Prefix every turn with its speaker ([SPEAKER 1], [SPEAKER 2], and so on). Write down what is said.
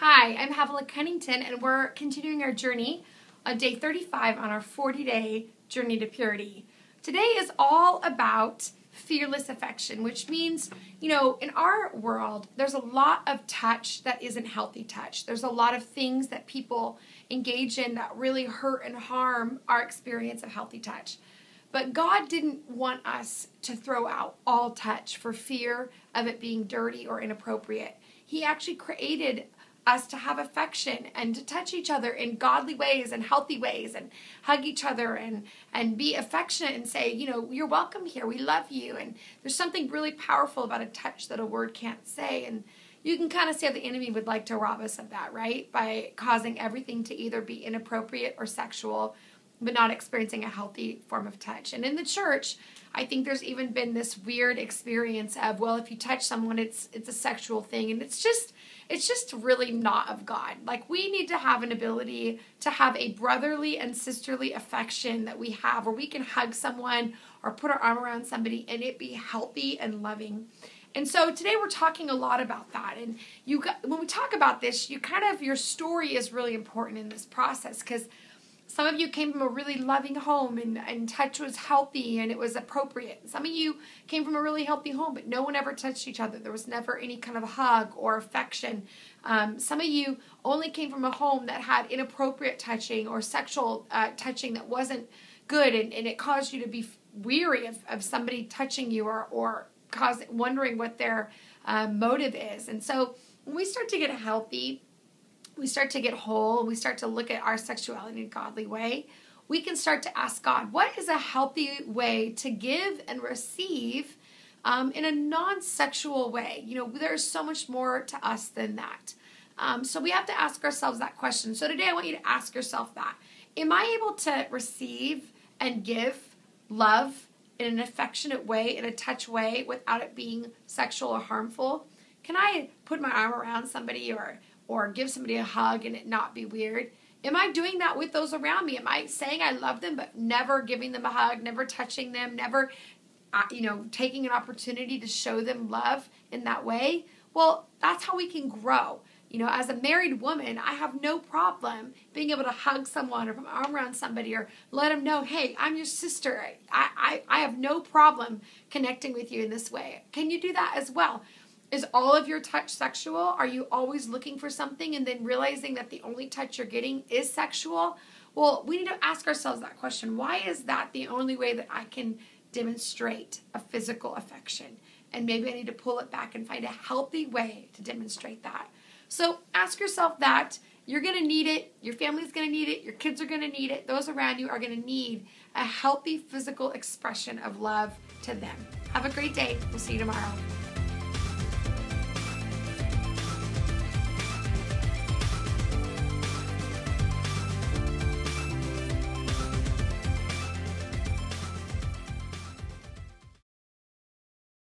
[SPEAKER 1] Hi, I'm Havilah Cunnington, and we're continuing our journey on day 35 on our 40-day journey to purity. Today is all about fearless affection, which means, in our world, there's a lot of touch that isn't healthy touch. There's a lot of things that people engage in that really hurt and harm our experience of healthy touch. But God didn't want us to throw out all touch for fear of it being dirty or inappropriate. He actually created us to have affection and to touch each other in godly ways and healthy ways and hug each other and be affectionate and say, you're welcome here, we love you. And there's something really powerful about a touch that a word can't say. And you can kind of see how the enemy would like to rob us of that, right? By causing everything to either be inappropriate or sexual, but not experiencing a healthy form of touch. And in the church, I think there's even been this weird experience of, well, if you touch someone, it's a sexual thing. And it's just really not of God. Like, we need to have an ability to have a brotherly and sisterly affection that we have, where we can hug someone or put our arm around somebody and it be healthy and loving. And so today we're talking a lot about that. And when we talk about this, your story is really important in this process, because some of you came from a really loving home and touch was healthy and it was appropriate. Some of you came from a really healthy home, but no one ever touched each other. There was never any kind of hug or affection. Some of you only came from a home that had inappropriate touching or sexual touching that wasn't good, and it caused you to be weary of somebody touching you or wondering what their motive is. And so when we start to get healthy, we start to get whole, we start to look at our sexuality in a godly way, we can start to ask God, what is a healthy way to give and receive in a non-sexual way? There's so much more to us than that. So we have to ask ourselves that question. So today I want you to ask yourself that. Am I able to receive and give love in an affectionate way, in a touch way, without it being sexual or harmful? Can I put my arm around somebody or give somebody a hug and it not be weird? Am I doing that with those around me? Am I saying I love them but never giving them a hug, never touching them, never taking an opportunity to show them love in that way? Well, that's how we can grow. As a married woman, I have no problem being able to hug someone or put my arm around somebody or let them know, hey, I'm your sister. I have no problem connecting with you in this way. Can you do that as well? Is all of your touch sexual? Are you always looking for something and then realizing that the only touch you're getting is sexual? Well, we need to ask ourselves that question. Why is that the only way that I can demonstrate a physical affection? And maybe I need to pull it back and find a healthy way to demonstrate that. So ask yourself that. You're going to need it. Your family's going to need it. Your kids are going to need it. Those around you are going to need a healthy physical expression of love to them. Have a great day. We'll see you tomorrow.